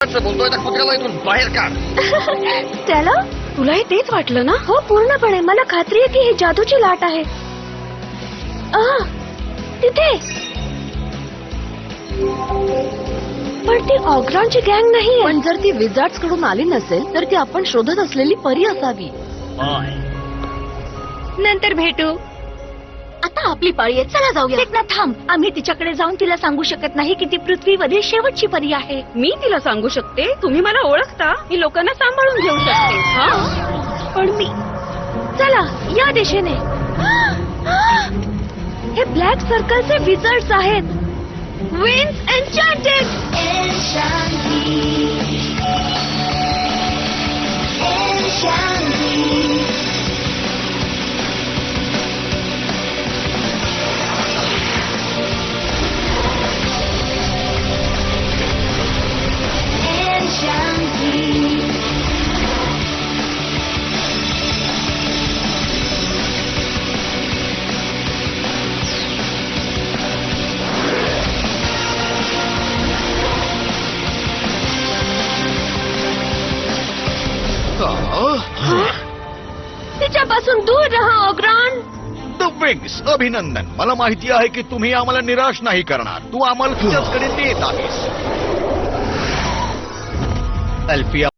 बोलतोय त्या कुत्र्याला इथून बाहेर काढ. त्याला तुलाही तेच वाटलं ना? हो, पूर्णपणे. मला खात्री आहे की ही जादूची लाट आहे. तिथे. पण ती ऑग्रॉनची गँग नाही. पण जर ती विझार्ड्स कडून आली नसेल तर ती आपण शोधत असलेली परी असावी. नंतर भेटू. आता आपली पाळी आहे. चला जाऊया. ना थांब. आम्ही तिच्याकडे जाऊन तिला सांगू शकत नाही की ती पृथ्वीवरील शेवटची परी आहे. मी तिला सांगू शकते. तुम्ही मला ओळखता. मी लोकांना सांभाळून घेऊ शकते. पण मी. चला या दिशेने. हे ब्लॅक सर्कलचे विझर्ड्स आहेत. विंड्स एन्चॅन्टेड. तिच्यापासून दूर रहा ऑग्रॉन. The wings. अभिनंदन. मला माहिती आहे की तुम्ही आम्हाला निराश नाही करणार. तू आम्हाला तुझ्याचकडे देत आहेस. अल्फिया